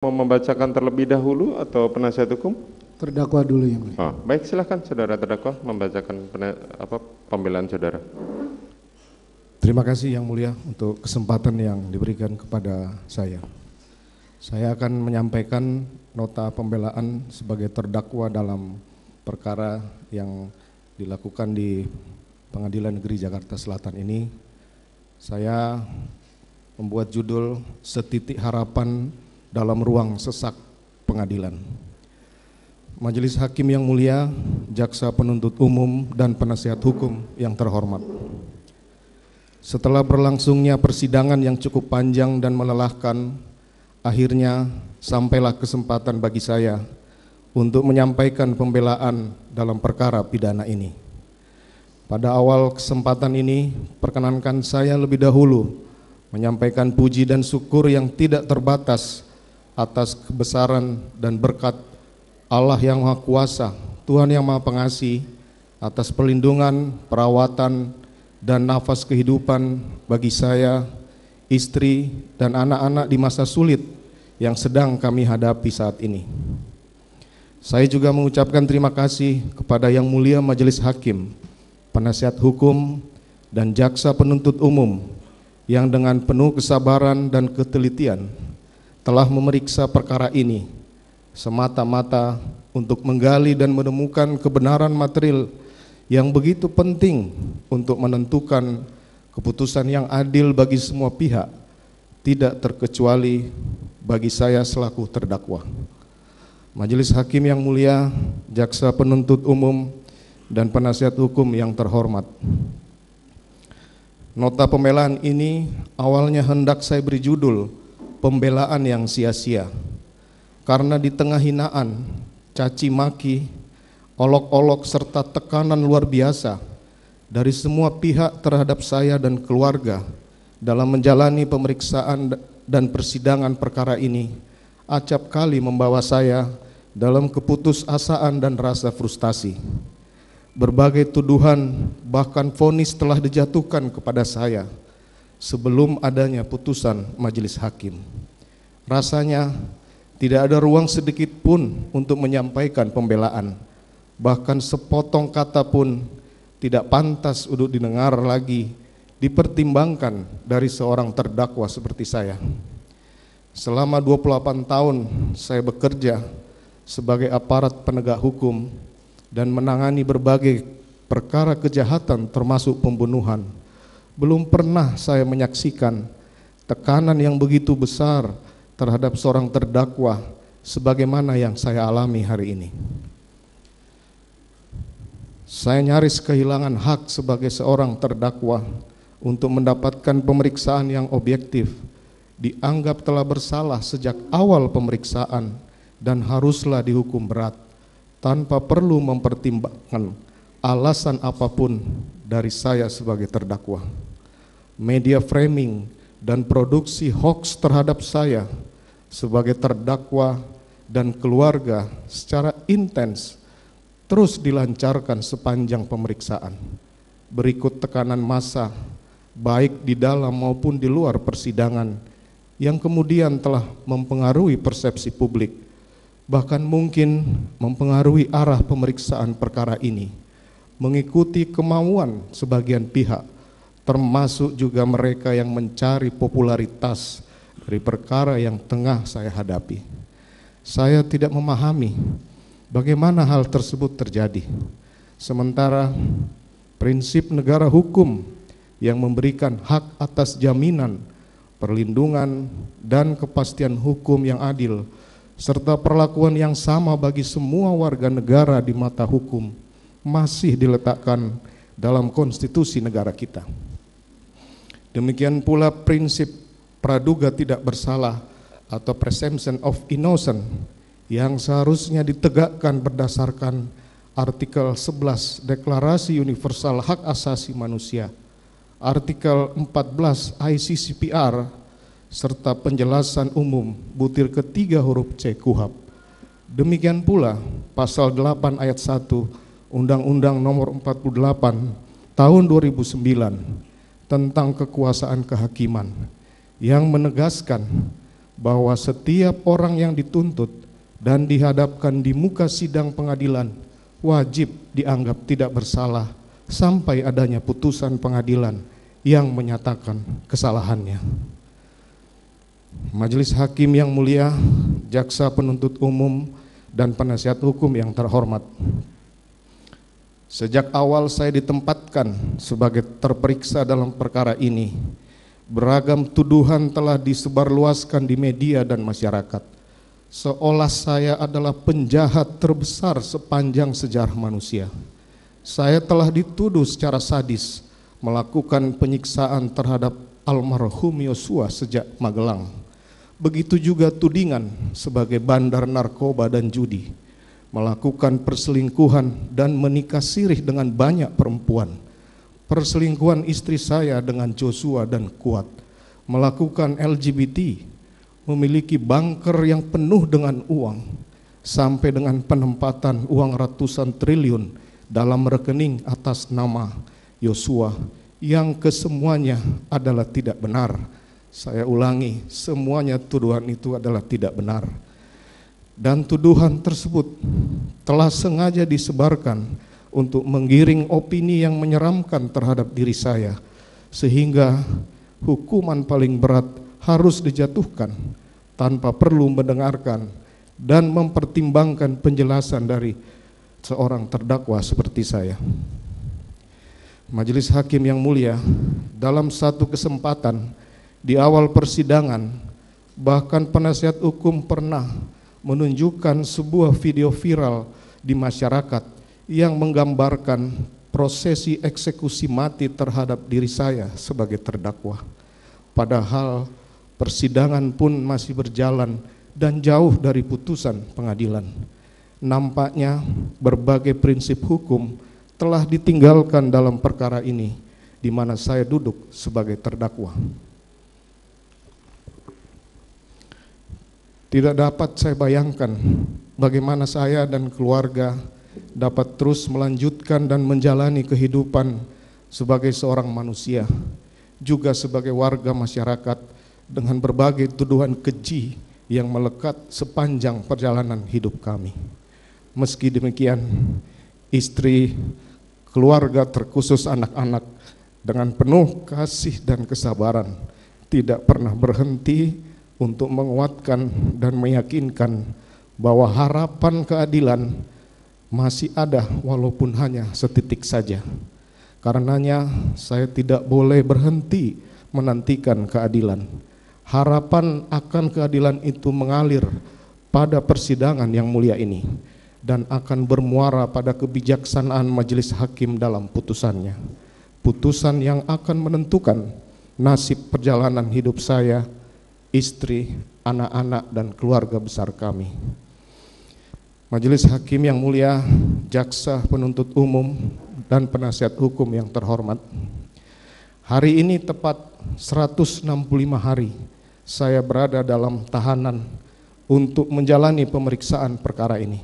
Mau membacakan terlebih dahulu atau penasihat hukum? Terdakwa dulu yang mulia. Oh, baik, silahkan saudara terdakwa membacakan pembelaan saudara. Terima kasih yang mulia untuk kesempatan yang diberikan kepada saya. Saya akan menyampaikan nota pembelaan sebagai terdakwa dalam perkara yang dilakukan di Pengadilan Negeri Jakarta Selatan ini. Saya membuat judul Setitik Harapan dalam Ruang Sesak Pengadilan. Majelis Hakim yang mulia, Jaksa Penuntut Umum dan Penasihat Hukum yang terhormat. Setelah berlangsungnya persidangan yang cukup panjang dan melelahkan, akhirnya sampailah kesempatan bagi saya untuk menyampaikan pembelaan dalam perkara pidana ini. Pada awal kesempatan ini, perkenankan saya lebih dahulu menyampaikan puji dan syukur yang tidak terbatas atas kebesaran dan berkat Allah yang Maha Kuasa, Tuhan yang Maha Pengasih, atas perlindungan, perawatan, dan nafas kehidupan bagi saya, istri, dan anak-anak di masa sulit yang sedang kami hadapi saat ini. Saya juga mengucapkan terima kasih kepada Yang Mulia Majelis Hakim, Penasihat Hukum, dan Jaksa Penuntut Umum yang dengan penuh kesabaran dan ketelitian telah memeriksa perkara ini semata-mata untuk menggali dan menemukan kebenaran material yang begitu penting untuk menentukan keputusan yang adil bagi semua pihak, tidak terkecuali bagi saya selaku terdakwa. Majelis Hakim yang mulia, Jaksa Penuntut Umum, dan Penasihat Hukum yang terhormat. Nota pembelaan ini awalnya hendak saya beri judul Pembelaan yang sia-sia, karena di tengah hinaan, caci maki, olok-olok serta tekanan luar biasa dari semua pihak terhadap saya dan keluarga dalam menjalani pemeriksaan dan persidangan perkara ini, acap kali membawa saya dalam keputusasaan dan rasa frustasi. Berbagai tuduhan bahkan vonis telah dijatuhkan kepada saya sebelum adanya putusan majelis hakim. Rasanya tidak ada ruang sedikit pun untuk menyampaikan pembelaan. Bahkan sepotong kata pun tidak pantas untuk didengar lagi, dipertimbangkan dari seorang terdakwa seperti saya. Selama 28 tahun saya bekerja sebagai aparat penegak hukum dan menangani berbagai perkara kejahatan termasuk pembunuhan. Belum pernah saya menyaksikan tekanan yang begitu besar terhadap seorang terdakwa sebagaimana yang saya alami hari ini. Saya nyaris kehilangan hak sebagai seorang terdakwa untuk mendapatkan pemeriksaan yang objektif, dianggap telah bersalah sejak awal pemeriksaan dan haruslah dihukum berat tanpa perlu mempertimbangkan alasan apapun dari saya sebagai terdakwa. Media framing dan produksi hoax terhadap saya sebagai terdakwa dan keluarga secara intens terus dilancarkan sepanjang pemeriksaan. Berikut tekanan massa baik di dalam maupun di luar persidangan yang kemudian telah mempengaruhi persepsi publik, bahkan mungkin mempengaruhi arah pemeriksaan perkara ini, mengikuti kemauan sebagian pihak, termasuk juga mereka yang mencari popularitas dari perkara yang tengah saya hadapi. Saya tidak memahami bagaimana hal tersebut terjadi, sementara prinsip negara hukum yang memberikan hak atas jaminan, perlindungan, dan kepastian hukum yang adil, serta perlakuan yang sama bagi semua warga negara di mata hukum masih diletakkan dalam konstitusi negara kita. Demikian pula prinsip praduga tidak bersalah atau presumption of innocence yang seharusnya ditegakkan berdasarkan artikel 11 Deklarasi Universal Hak Asasi Manusia, artikel 14 ICCPR, serta penjelasan umum butir ketiga huruf C KUHP. Demikian pula pasal 8 ayat 1 Undang-Undang Nomor 48 Tahun 2009 tentang kekuasaan kehakiman yang menegaskan bahwa setiap orang yang dituntut dan dihadapkan di muka sidang pengadilan wajib dianggap tidak bersalah sampai adanya putusan pengadilan yang menyatakan kesalahannya. Majelis Hakim yang mulia, jaksa penuntut umum, dan penasihat hukum yang terhormat. Sejak awal saya ditempatkan sebagai terperiksa dalam perkara ini, beragam tuduhan telah disebarluaskan di media dan masyarakat, seolah saya adalah penjahat terbesar sepanjang sejarah manusia. Saya telah dituduh secara sadis melakukan penyiksaan terhadap almarhum Yosua sejak Magelang. Begitu juga tudingan sebagai bandar narkoba dan judi, melakukan perselingkuhan dan menikah sirih dengan banyak perempuan, perselingkuhan istri saya dengan Joshua dan Kuat, melakukan LGBT, memiliki bunker yang penuh dengan uang, sampai dengan penempatan uang ratusan triliun dalam rekening atas nama Yosua, yang kesemuanya adalah tidak benar. Saya ulangi, semuanya tuduhan itu adalah tidak benar. Dan tuduhan tersebut telah sengaja disebarkan untuk menggiring opini yang menyeramkan terhadap diri saya, sehingga hukuman paling berat harus dijatuhkan tanpa perlu mendengarkan dan mempertimbangkan penjelasan dari seorang terdakwa seperti saya. Majelis Hakim yang mulia, dalam satu kesempatan di awal persidangan, bahkan penasihat hukum pernah menunjukkan sebuah video viral di masyarakat yang menggambarkan prosesi eksekusi mati terhadap diri saya sebagai terdakwa. Padahal persidangan pun masih berjalan dan jauh dari putusan pengadilan. Nampaknya berbagai prinsip hukum telah ditinggalkan dalam perkara ini, di mana saya duduk sebagai terdakwa. Tidak dapat saya bayangkan bagaimana saya dan keluarga dapat terus melanjutkan dan menjalani kehidupan sebagai seorang manusia, juga sebagai warga masyarakat, dengan berbagai tuduhan keji yang melekat sepanjang perjalanan hidup kami. Meski demikian, istri, keluarga, terkhusus anak-anak, dengan penuh kasih dan kesabaran tidak pernah berhenti untuk menguatkan dan meyakinkan bahwa harapan keadilan masih ada walaupun hanya setitik saja. Karenanya saya tidak boleh berhenti menantikan keadilan. Harapan akan keadilan itu mengalir pada persidangan yang mulia ini dan akan bermuara pada kebijaksanaan majelis hakim dalam putusannya. Putusan yang akan menentukan nasib perjalanan hidup saya, istri, anak-anak, dan keluarga besar kami. Majelis Hakim yang mulia, jaksa penuntut umum, dan penasihat hukum yang terhormat, hari ini tepat 165 hari saya berada dalam tahanan untuk menjalani pemeriksaan perkara ini.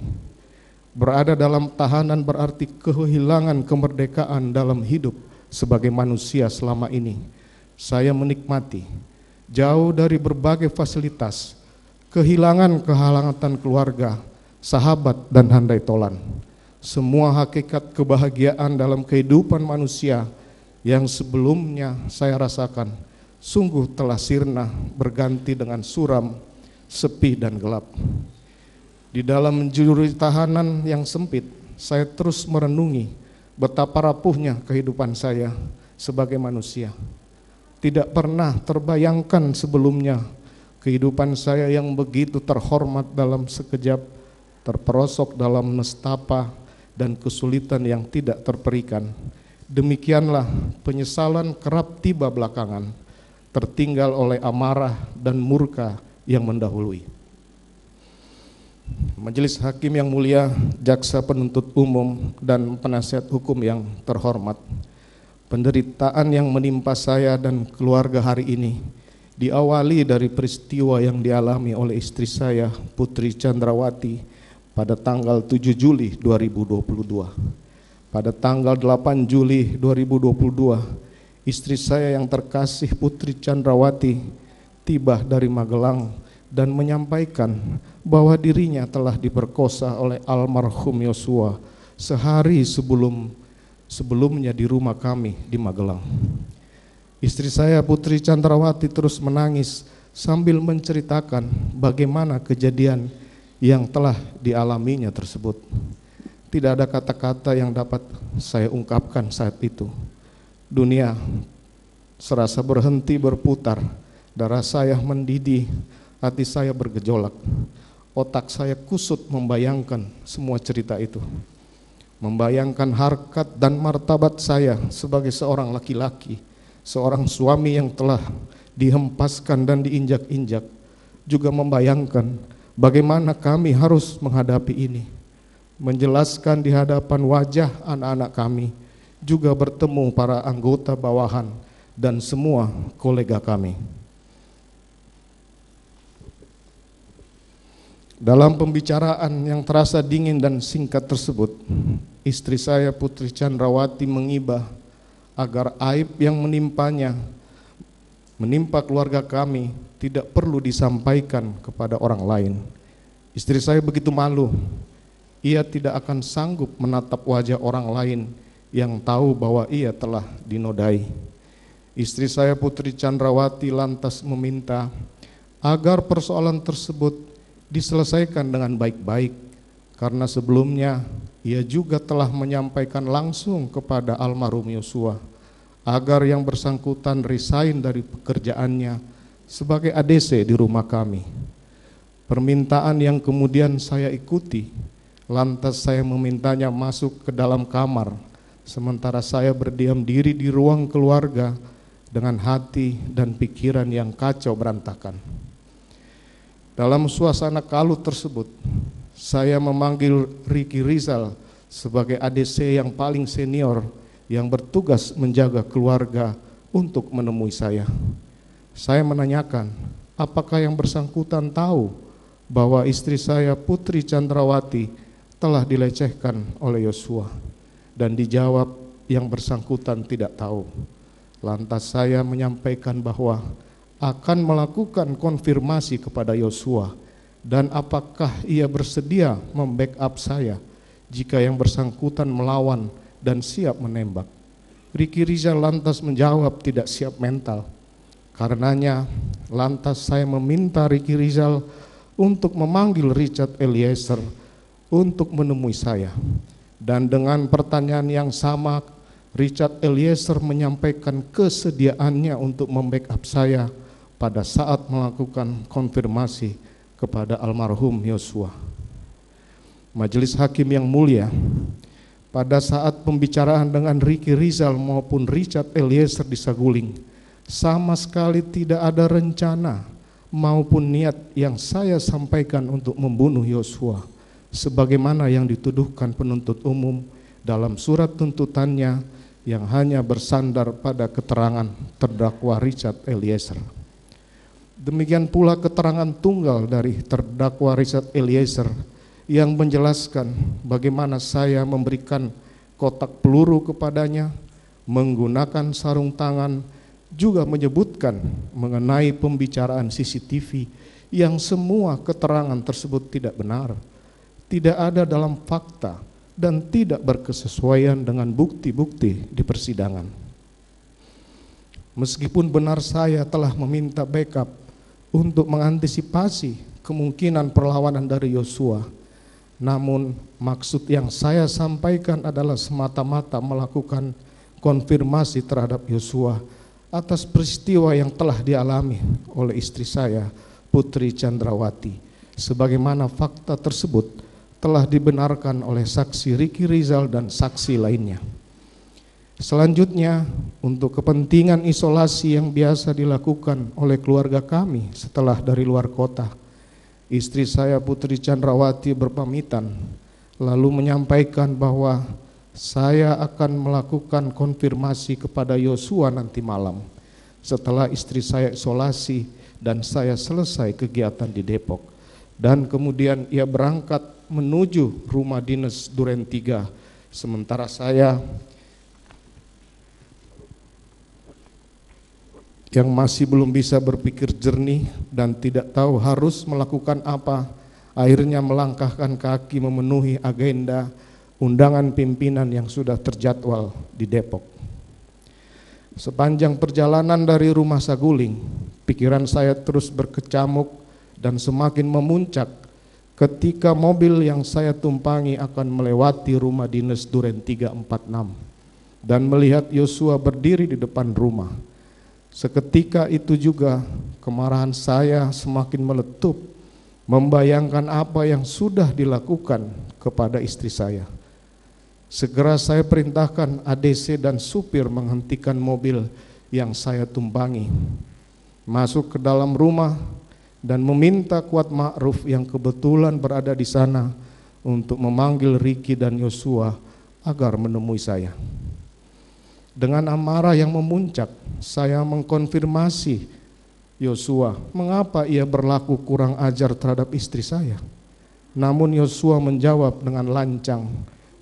Berada dalam tahanan berarti kehilangan kemerdekaan dalam hidup sebagai manusia selama ini. Saya menikmati jauh dari berbagai fasilitas, kehilangan kehangatan keluarga, sahabat, dan handai tolan. Semua hakikat kebahagiaan dalam kehidupan manusia yang sebelumnya saya rasakan sungguh telah sirna berganti dengan suram, sepi, dan gelap. Di dalam juri tahanan yang sempit, saya terus merenungi betapa rapuhnya kehidupan saya sebagai manusia. Tidak pernah terbayangkan sebelumnya kehidupan saya yang begitu terhormat dalam sekejap terperosok dalam nestapa dan kesulitan yang tidak terperikan. Demikianlah penyesalan kerap tiba belakangan, tertinggal oleh amarah dan murka yang mendahului. Majelis Hakim yang mulia, jaksa penuntut umum, dan penasihat hukum yang terhormat, penderitaan yang menimpa saya dan keluarga hari ini diawali dari peristiwa yang dialami oleh istri saya, Putri Chandrawati, pada tanggal 7 Juli 2022. Pada tanggal 8 Juli 2022, istri saya yang terkasih, Putri Chandrawati, tiba dari Magelang dan menyampaikan bahwa dirinya telah diperkosa oleh almarhum Yosua sehari sebelumnya di rumah kami di Magelang. Istri saya, Putri Chandrawati, terus menangis sambil menceritakan bagaimana kejadian yang telah dialaminya tersebut. Tidak ada kata-kata yang dapat saya ungkapkan saat itu. Dunia serasa berhenti berputar, darah saya mendidih, hati saya bergejolak. Otak saya kusut membayangkan semua cerita itu. Membayangkan harkat dan martabat saya sebagai seorang laki-laki, seorang suami yang telah dihempaskan dan diinjak-injak. Juga membayangkan bagaimana kami harus menghadapi ini, menjelaskan di hadapan wajah anak-anak kami, juga bertemu para anggota bawahan dan semua kolega kami. Dalam pembicaraan yang terasa dingin dan singkat tersebut, istri saya, Putri Chandrawati, mengibah agar aib yang menimpa keluarga kami tidak perlu disampaikan kepada orang lain. Istri saya begitu malu, ia tidak akan sanggup menatap wajah orang lain yang tahu bahwa ia telah dinodai. Istri saya, Putri Chandrawati, lantas meminta agar persoalan tersebut diselesaikan dengan baik-baik, karena sebelumnya ia juga telah menyampaikan langsung kepada almarhum Yosua agar yang bersangkutan resign dari pekerjaannya sebagai ADC di rumah kami. Permintaan yang kemudian saya ikuti, lantas saya memintanya masuk ke dalam kamar, sementara saya berdiam diri di ruang keluarga dengan hati dan pikiran yang kacau berantakan. Dalam suasana kalut tersebut, saya memanggil Ricky Rizal sebagai ADC yang paling senior yang bertugas menjaga keluarga untuk menemui saya. Saya menanyakan, apakah yang bersangkutan tahu bahwa istri saya, Putri Chandrawati, telah dilecehkan oleh Yosua? Dan dijawab yang bersangkutan tidak tahu. Lantas saya menyampaikan bahwa akan melakukan konfirmasi kepada Yosua dan apakah ia bersedia membackup saya jika yang bersangkutan melawan dan siap menembak. Ricky Rizal lantas menjawab tidak siap mental. Karenanya lantas saya meminta Ricky Rizal untuk memanggil Richard Eliezer untuk menemui saya. Dan dengan pertanyaan yang sama, Richard Eliezer menyampaikan kesediaannya untuk membackup saya pada saat melakukan konfirmasi kepada almarhum Yosua. Majelis Hakim yang mulia, pada saat pembicaraan dengan Ricky Rizal maupun Richard Eliezer di Saguling, sama sekali tidak ada rencana maupun niat yang saya sampaikan untuk membunuh Yosua, sebagaimana yang dituduhkan penuntut umum dalam surat tuntutannya yang hanya bersandar pada keterangan terdakwa Richard Eliezer. Demikian pula keterangan tunggal dari terdakwa Richard Eliezer yang menjelaskan bagaimana saya memberikan kotak peluru kepadanya, menggunakan sarung tangan, juga menyebutkan mengenai pembicaraan CCTV yang semua keterangan tersebut tidak benar, tidak ada dalam fakta, dan tidak berkesesuaian dengan bukti-bukti di persidangan. Meskipun benar saya telah meminta backup untuk mengantisipasi kemungkinan perlawanan dari Yosua, namun maksud yang saya sampaikan adalah semata-mata melakukan konfirmasi terhadap Yosua atas peristiwa yang telah dialami oleh istri saya, Putri Chandrawati, sebagaimana fakta tersebut telah dibenarkan oleh saksi Ricky Rizal dan saksi lainnya. Selanjutnya, untuk kepentingan isolasi yang biasa dilakukan oleh keluarga kami setelah dari luar kota, istri saya, Putri Chandrawati, berpamitan lalu menyampaikan bahwa saya akan melakukan konfirmasi kepada Yosua nanti malam setelah istri saya isolasi dan saya selesai kegiatan di Depok. Dan kemudian ia berangkat menuju rumah dinas Duren 3, sementara saya yang masih belum bisa berpikir jernih dan tidak tahu harus melakukan apa, akhirnya melangkahkan kaki memenuhi agenda undangan pimpinan yang sudah terjadwal di Depok. Sepanjang perjalanan dari rumah Saguling, pikiran saya terus berkecamuk dan semakin memuncak ketika mobil yang saya tumpangi akan melewati rumah dinas Duren 346 dan melihat Yosua berdiri di depan rumah. Seketika itu juga kemarahan saya semakin meletup, membayangkan apa yang sudah dilakukan kepada istri saya. Segera saya perintahkan ADC dan supir menghentikan mobil yang saya tumpangi, masuk ke dalam rumah dan meminta Kuat Ma'ruf yang kebetulan berada di sana untuk memanggil Ricky dan Yosua agar menemui saya. Dengan amarah yang memuncak, saya mengkonfirmasi Yosua mengapa ia berlaku kurang ajar terhadap istri saya. Namun Yosua menjawab dengan lancang,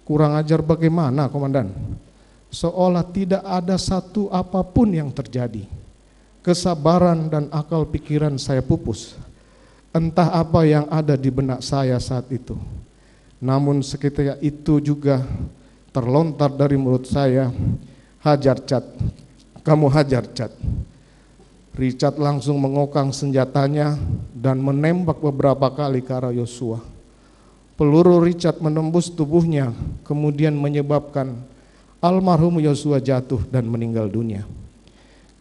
"Kurang ajar bagaimana, Komandan? Seolah tidak ada satu apapun yang terjadi. Kesabaran dan akal pikiran saya pupus. Entah apa yang ada di benak saya saat itu. Namun seketika itu juga terlontar dari mulut saya, 'Hajar Cat, kamu hajar Cat.' Richard langsung mengokang senjatanya dan menembak beberapa kali ke arah Yosua. Peluru Richard menembus tubuhnya, kemudian menyebabkan almarhum Yosua jatuh dan meninggal dunia.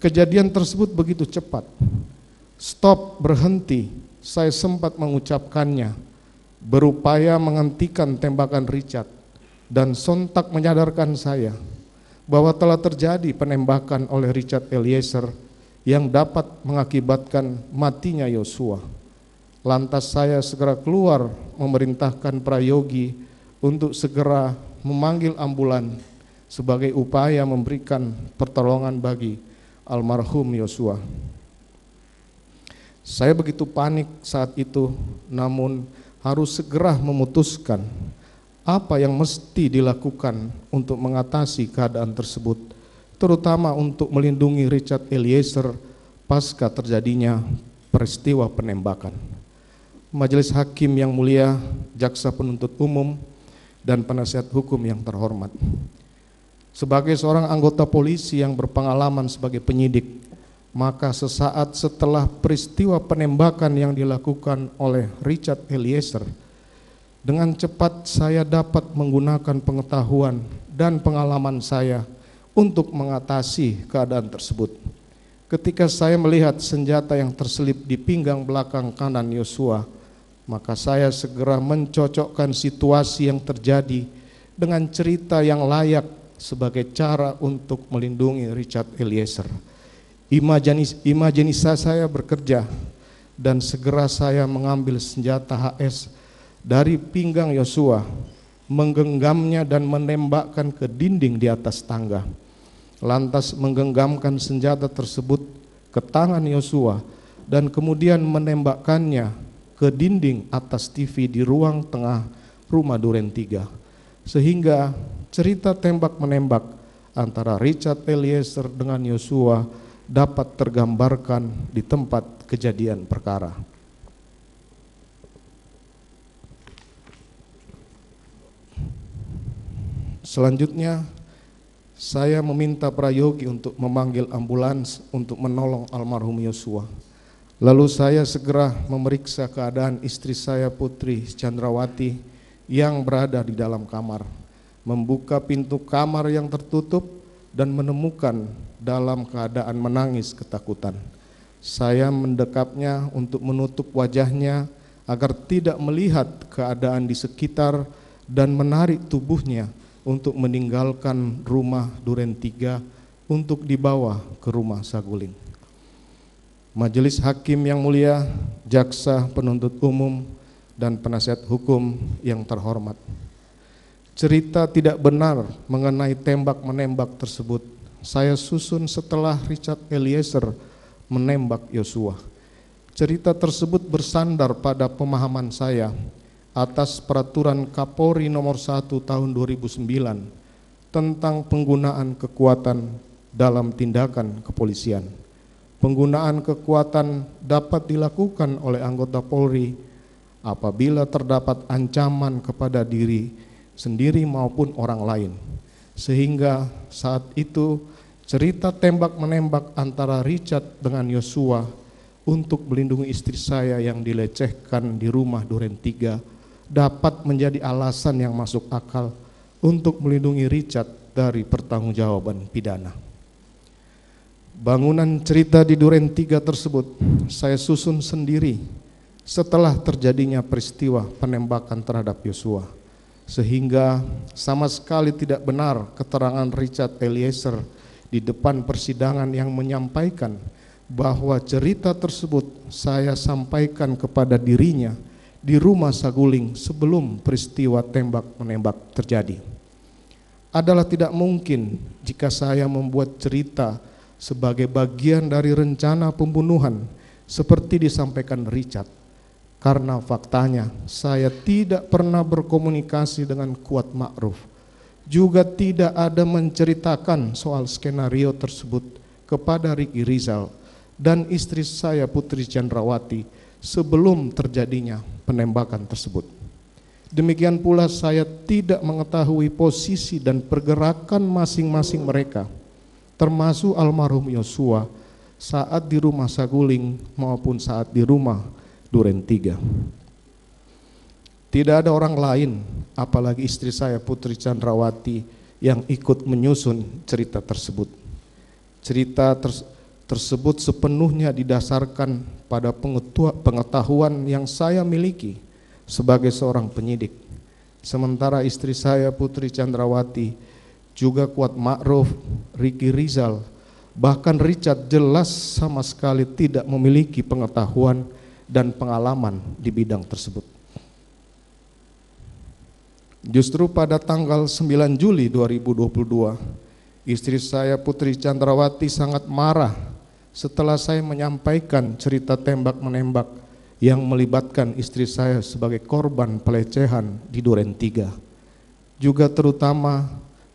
Kejadian tersebut begitu cepat. Stop, berhenti, saya sempat mengucapkannya, berupaya menghentikan tembakan Richard, dan sontak menyadarkan saya bahwa telah terjadi penembakan oleh Richard Eliezer yang dapat mengakibatkan matinya Yosua. Lantas saya segera keluar memerintahkan prayogi untuk segera memanggil ambulan sebagai upaya memberikan pertolongan bagi almarhum Yosua. Saya begitu panik saat itu, namun harus segera memutuskan apa yang mesti dilakukan untuk mengatasi keadaan tersebut, terutama untuk melindungi Richard Eliezer pasca terjadinya peristiwa penembakan. Majelis Hakim yang mulia, Jaksa Penuntut Umum, dan penasihat hukum yang terhormat. Sebagai seorang anggota polisi yang berpengalaman sebagai penyidik, maka sesaat setelah peristiwa penembakan yang dilakukan oleh Richard Eliezer, dengan cepat saya dapat menggunakan pengetahuan dan pengalaman saya untuk mengatasi keadaan tersebut. Ketika saya melihat senjata yang terselip di pinggang belakang kanan Yosua, maka saya segera mencocokkan situasi yang terjadi dengan cerita yang layak sebagai cara untuk melindungi Richard Eliezer. Imajinasi saya bekerja dan segera saya mengambil senjata HS dari pinggang Yosua, menggenggamnya dan menembakkan ke dinding di atas tangga. Lantas menggenggamkan senjata tersebut ke tangan Yosua dan kemudian menembakkannya ke dinding atas TV di ruang tengah rumah Duren 3, sehingga cerita tembak-menembak antara Richard Eliezer dengan Yosua dapat tergambarkan di tempat kejadian perkara. Selanjutnya, saya meminta prayogi untuk memanggil ambulans untuk menolong almarhum Yosua. Lalu saya segera memeriksa keadaan istri saya, Putri Chandrawati, yang berada di dalam kamar, membuka pintu kamar yang tertutup dan menemukan dalam keadaan menangis ketakutan. Saya mendekapnya untuk menutup wajahnya agar tidak melihat keadaan di sekitar dan menarik tubuhnya untuk meninggalkan rumah Duren 3 untuk dibawa ke rumah Saguling. Majelis Hakim yang mulia, Jaksa Penuntut Umum, dan penasihat hukum yang terhormat. Cerita tidak benar mengenai tembak-menembak tersebut saya susun setelah Richard Eliezer menembak Yosua. Cerita tersebut bersandar pada pemahaman saya atas peraturan Kapolri nomor 1 tahun 2009 tentang penggunaan kekuatan dalam tindakan kepolisian. penggunaan kekuatan dapat dilakukan oleh anggota Polri apabila terdapat ancaman kepada diri sendiri maupun orang lain. Sehingga saat itu cerita tembak-menembak antara Richard dengan Yosua untuk melindungi istri saya yang dilecehkan di rumah Duren 3 dapat menjadi alasan yang masuk akal untuk melindungi Richard dari pertanggungjawaban pidana. Bangunan cerita di Duren 3 tersebut saya susun sendiri setelah terjadinya peristiwa penembakan terhadap Yosua, sehingga sama sekali tidak benar keterangan Richard Eliezer di depan persidangan yang menyampaikan bahwa cerita tersebut saya sampaikan kepada dirinya di rumah Saguling sebelum peristiwa tembak-menembak terjadi. Adalah tidak mungkin jika saya membuat cerita sebagai bagian dari rencana pembunuhan seperti disampaikan Richard, karena faktanya saya tidak pernah berkomunikasi dengan Kuat Ma'ruf, juga tidak ada menceritakan soal skenario tersebut kepada Ricky Rizal dan istri saya Putri Chandrawati sebelum terjadinya penembakan tersebut. Demikian pula saya tidak mengetahui posisi dan pergerakan masing-masing mereka, termasuk almarhum Yosua saat di rumah Saguling maupun saat di rumah Duren 3. Tidak ada orang lain, apalagi istri saya Putri Chandrawati, yang ikut menyusun cerita tersebut. Cerita tersebut sepenuhnya didasarkan pada pengetahuan yang saya miliki sebagai seorang penyidik. Sementara istri saya Putri Chandrawati, juga Kuat Ma'ruf, Ricky Rizal, bahkan Richard jelas sama sekali tidak memiliki pengetahuan dan pengalaman di bidang tersebut. Justru pada tanggal 9 Juli 2022, istri saya Putri Chandrawati sangat marah setelah saya menyampaikan cerita tembak-menembak yang melibatkan istri saya sebagai korban pelecehan di Duren 3. Juga terutama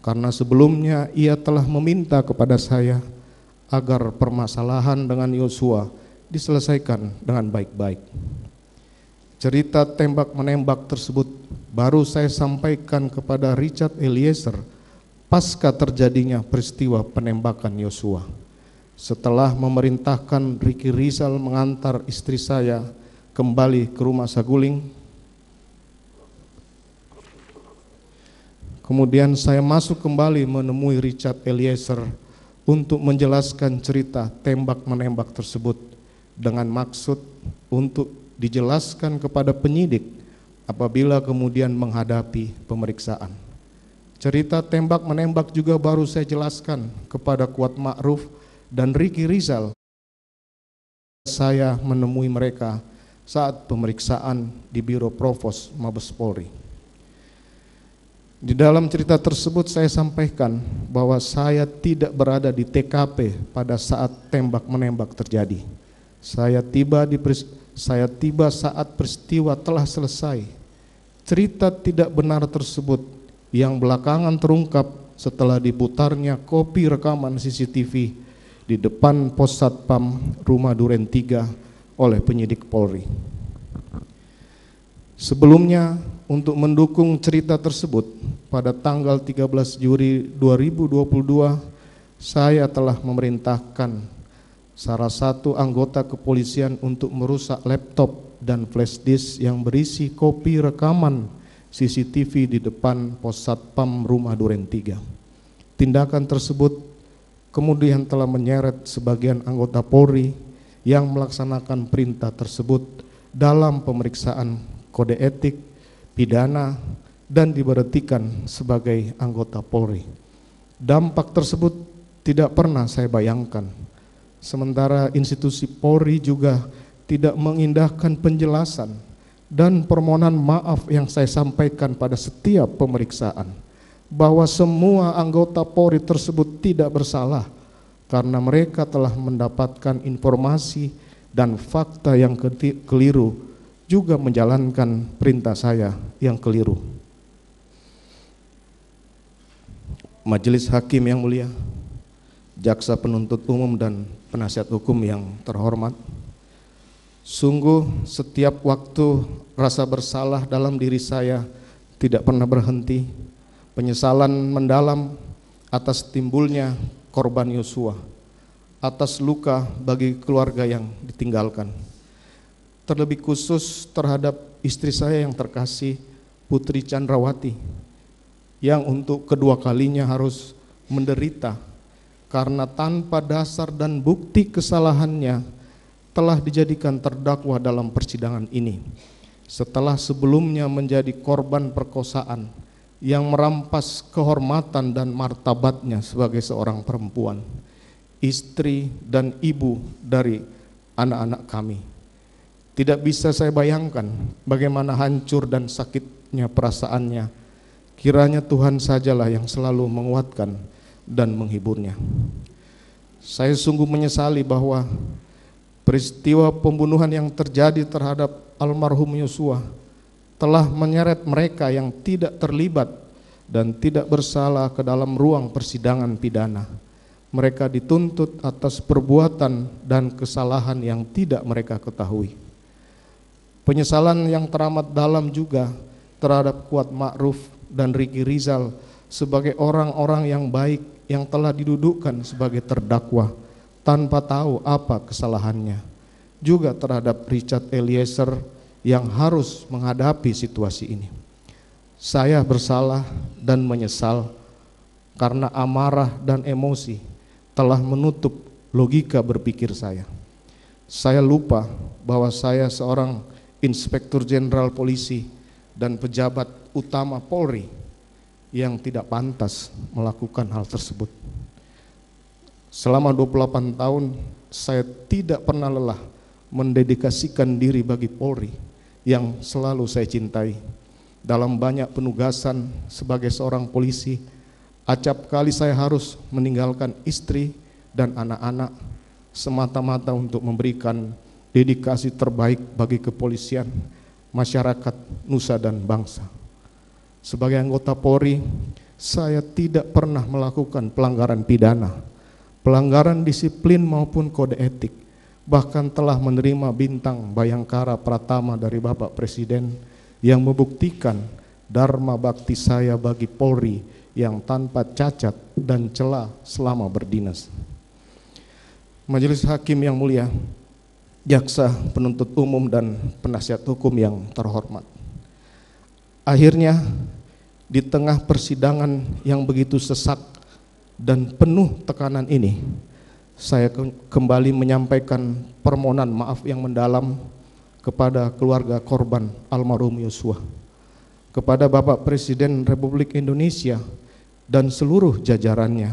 karena sebelumnya ia telah meminta kepada saya agar permasalahan dengan Yosua diselesaikan dengan baik-baik. Cerita tembak-menembak tersebut baru saya sampaikan kepada Richard Eliezer pasca terjadinya peristiwa penembakan Yosua. Setelah memerintahkan Ricky Rizal mengantar istri saya kembali ke rumah Saguling, kemudian saya masuk kembali menemui Richard Eliezer untuk menjelaskan cerita tembak-menembak tersebut dengan maksud untuk dijelaskan kepada penyidik apabila kemudian menghadapi pemeriksaan. Cerita tembak-menembak juga baru saya jelaskan kepada Kuat Ma'ruf dan Ricky Rizal. Saya menemui mereka saat pemeriksaan di Biro Provos Mabes Polri. Di dalam cerita tersebut saya sampaikan bahwa saya tidak berada di TKP pada saat tembak-menembak terjadi. Saya tiba saat peristiwa telah selesai. Cerita tidak benar tersebut yang belakangan terungkap setelah diputarnya kopi rekaman CCTV di depan pos Satpam rumah Duren 3 oleh penyidik Polri. Sebelumnya, untuk mendukung cerita tersebut, pada tanggal 13 Juli 2022, saya telah memerintahkan salah satu anggota kepolisian untuk merusak laptop dan flash disk yang berisi kopi rekaman CCTV di depan pos Satpam rumah Duren 3. Tindakan tersebut kemudian telah menyeret sebagian anggota Polri yang melaksanakan perintah tersebut dalam pemeriksaan kode etik, pidana, dan diberhentikan sebagai anggota Polri. Dampak tersebut tidak pernah saya bayangkan. Sementara institusi Polri juga tidak mengindahkan penjelasan dan permohonan maaf yang saya sampaikan pada setiap pemeriksaan, bahwa semua anggota Polri tersebut tidak bersalah karena mereka telah mendapatkan informasi dan fakta yang keliru, juga menjalankan perintah saya yang keliru. Majelis Hakim yang mulia, Jaksa Penuntut Umum dan penasihat hukum yang terhormat, sungguh setiap waktu rasa bersalah dalam diri saya tidak pernah berhenti. Penyesalan mendalam atas timbulnya korban Yosua, atas luka bagi keluarga yang ditinggalkan. Terlebih khusus terhadap istri saya yang terkasih, Putri Chandrawati, yang untuk kedua kalinya harus menderita karena tanpa dasar dan bukti kesalahannya telah dijadikan terdakwa dalam persidangan ini, setelah sebelumnya menjadi korban perkosaan yang merampas kehormatan dan martabatnya sebagai seorang perempuan, istri dan ibu dari anak-anak kami. Tidak bisa saya bayangkan bagaimana hancur dan sakitnya perasaannya. Kiranya Tuhan sajalah yang selalu menguatkan dan menghiburnya. Saya sungguh menyesali bahwa peristiwa pembunuhan yang terjadi terhadap almarhum Yosua telah menyeret mereka yang tidak terlibat dan tidak bersalah ke dalam ruang persidangan pidana. Mereka dituntut atas perbuatan dan kesalahan yang tidak mereka ketahui. Penyesalan yang teramat dalam juga terhadap Kuat Ma'ruf dan Ricky Rizal sebagai orang-orang yang baik yang telah didudukkan sebagai terdakwa tanpa tahu apa kesalahannya. Juga terhadap Richard Eliezer yang harus menghadapi situasi ini. Saya bersalah dan menyesal karena amarah dan emosi telah menutup logika berpikir saya. Saya lupa bahwa saya seorang Inspektur Jenderal Polisi dan pejabat utama Polri yang tidak pantas melakukan hal tersebut. Selama 28 tahun saya tidak pernah lelah mendedikasikan diri bagi Polri yang selalu saya cintai. Dalam banyak penugasan sebagai seorang polisi, acap kali saya harus meninggalkan istri dan anak-anak semata-mata untuk memberikan dedikasi terbaik bagi kepolisian, masyarakat, nusa dan bangsa. Sebagai anggota Polri, saya tidak pernah melakukan pelanggaran pidana, pelanggaran disiplin maupun kode etik, bahkan telah menerima bintang Bayangkara Pratama dari Bapak Presiden yang membuktikan dharma bakti saya bagi Polri yang tanpa cacat dan celah selama berdinas. Majelis Hakim yang mulia, jaksa penuntut umum dan penasihat hukum yang terhormat. Akhirnya di tengah persidangan yang begitu sesak dan penuh tekanan ini, saya kembali menyampaikan permohonan maaf yang mendalam kepada keluarga korban almarhum Yosua, kepada Bapak Presiden Republik Indonesia dan seluruh jajarannya,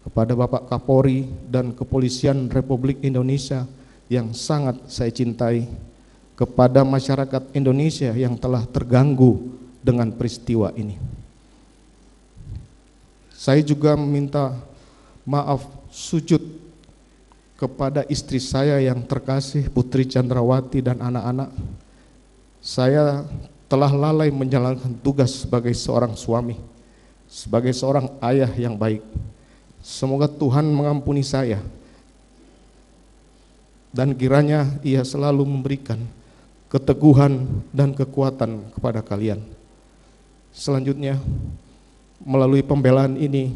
kepada Bapak Kapolri dan Kepolisian Republik Indonesia yang sangat saya cintai, kepada masyarakat Indonesia yang telah terganggu dengan peristiwa ini. Saya juga meminta maaf sujud kepada istri saya yang terkasih Putri Chandrawati dan anak-anak. Saya telah lalai menjalankan tugas sebagai seorang suami, sebagai seorang ayah yang baik. Semoga Tuhan mengampuni saya dan kiranya Ia selalu memberikan keteguhan dan kekuatan kepada kalian. Selanjutnya, melalui pembelaan ini,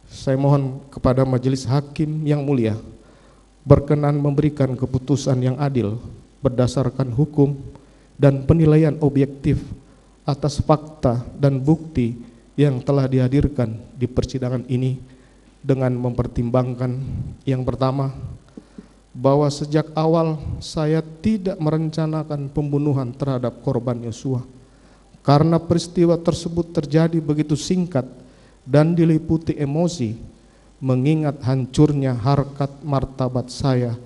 saya mohon kepada majelis hakim yang mulia berkenan memberikan keputusan yang adil berdasarkan hukum dan penilaian objektif atas fakta dan bukti yang telah dihadirkan di persidangan ini dengan mempertimbangkan yang pertama, bahwa sejak awal saya tidak merencanakan pembunuhan terhadap korban Yosua karena peristiwa tersebut terjadi begitu singkat dan diliputi emosi, mengingat hancurnya harkat martabat saya,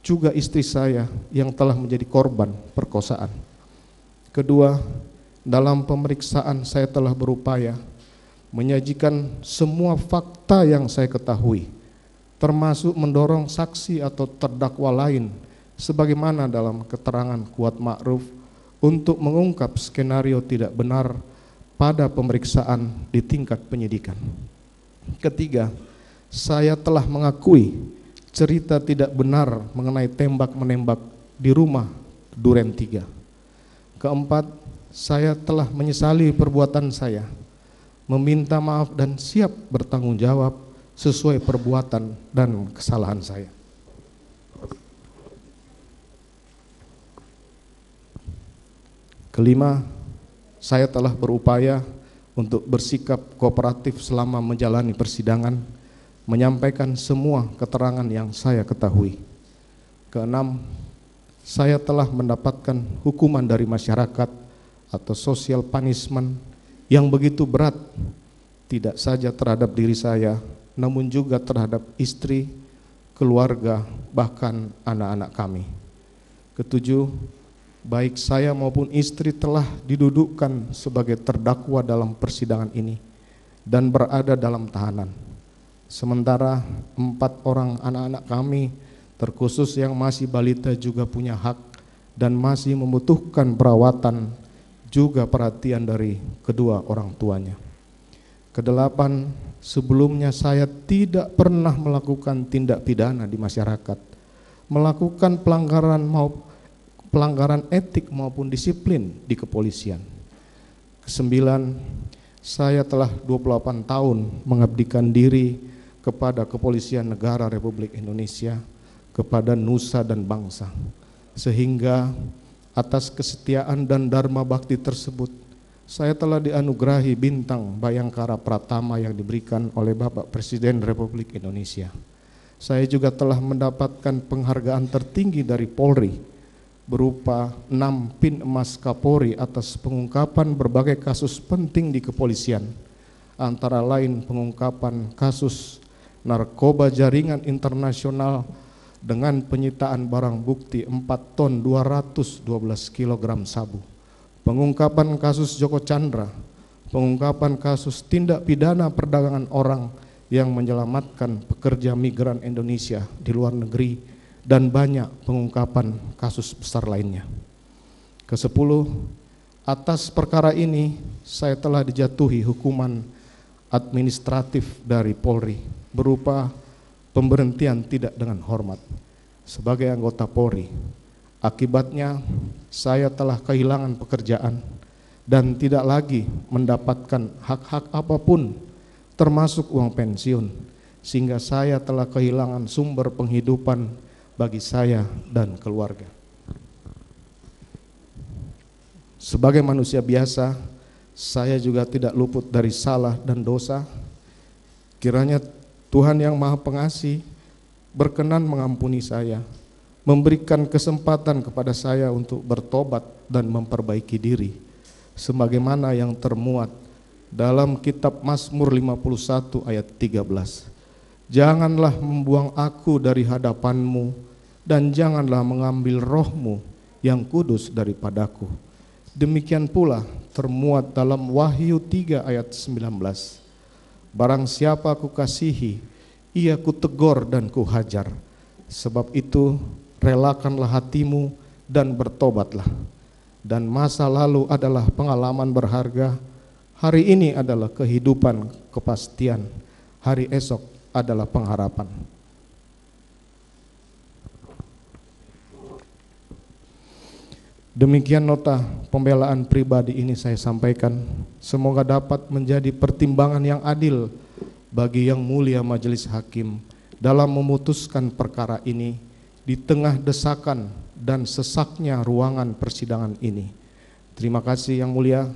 juga istri saya yang telah menjadi korban perkosaan. Kedua, dalam pemeriksaan saya telah berupaya menyajikan semua fakta yang saya ketahui, termasuk mendorong saksi atau terdakwa lain sebagaimana dalam keterangan Kuat Ma'ruf untuk mengungkap skenario tidak benar pada pemeriksaan di tingkat penyidikan. Ketiga, saya telah mengakui cerita tidak benar mengenai tembak-menembak di rumah Duren 3. Keempat, saya telah menyesali perbuatan saya, meminta maaf dan siap bertanggung jawab sesuai perbuatan dan kesalahan saya. Kelima, saya telah berupaya untuk bersikap kooperatif selama menjalani persidangan, menyampaikan semua keterangan yang saya ketahui. Keenam, saya telah mendapatkan hukuman dari masyarakat atau social punishment yang begitu berat, tidak saja terhadap diri saya, namun juga terhadap istri, keluarga, bahkan anak-anak kami. Ketujuh, baik saya maupun istri telah didudukkan sebagai terdakwa dalam persidangan ini dan berada dalam tahanan. Sementara 4 orang anak-anak kami, terkhusus yang masih balita, juga punya hak dan masih membutuhkan perawatan juga perhatian dari kedua orang tuanya. Kedelapan, sebelumnya saya tidak pernah melakukan tindak pidana di masyarakat, melakukan pelanggaran etik maupun disiplin di kepolisian. Kesembilan, saya telah 28 tahun mengabdikan diri kepada Kepolisian Negara Republik Indonesia, kepada nusa dan bangsa, sehingga atas kesetiaan dan dharma bakti tersebut saya telah dianugerahi bintang Bayangkara Pratama yang diberikan oleh Bapak Presiden Republik Indonesia. Saya juga telah mendapatkan penghargaan tertinggi dari Polri berupa 6 Pin Emas Kapolri atas pengungkapan berbagai kasus penting di kepolisian, antara lain pengungkapan kasus narkoba jaringan internasional dengan penyitaan barang bukti 4 ton 212 kg sabu, pengungkapan kasus Joko Chandra, pengungkapan kasus tindak pidana perdagangan orang yang menyelamatkan pekerja migran Indonesia di luar negeri, dan banyak pengungkapan kasus besar lainnya. Kesepuluh, atas perkara ini saya telah dijatuhi hukuman administratif dari Polri berupa pemberhentian tidak dengan hormat sebagai anggota Polri. Akibatnya saya telah kehilangan pekerjaan dan tidak lagi mendapatkan hak-hak apapun termasuk uang pensiun, sehingga saya telah kehilangan sumber penghidupan bagi saya dan keluarga. Sebagai manusia biasa, saya juga tidak luput dari salah dan dosa. Kiranya Tuhan yang Maha Pengasih berkenan mengampuni saya, memberikan kesempatan kepada saya untuk bertobat dan memperbaiki diri, sebagaimana yang termuat dalam kitab Mazmur 51 ayat 13. Janganlah membuang aku dari hadapanmu, dan janganlah mengambil rohmu yang kudus daripadaku. Demikian pula termuat dalam Wahyu 3 ayat 19. Barang siapa ku kasihi, ia ku tegur dan ku hajar. Sebab itu relakanlah hatimu dan bertobatlah. Dan masa lalu adalah pengalaman berharga, hari ini adalah kehidupan kepastian, hari esok adalah pengharapan. Demikian nota pembelaan pribadi ini saya sampaikan. Semoga dapat menjadi pertimbangan yang adil bagi Yang Mulia Majelis Hakim dalam memutuskan perkara ini di tengah desakan dan sesaknya ruangan persidangan ini. Terima kasih Yang Mulia.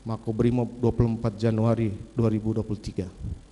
Makobrimob 24 Januari 2023.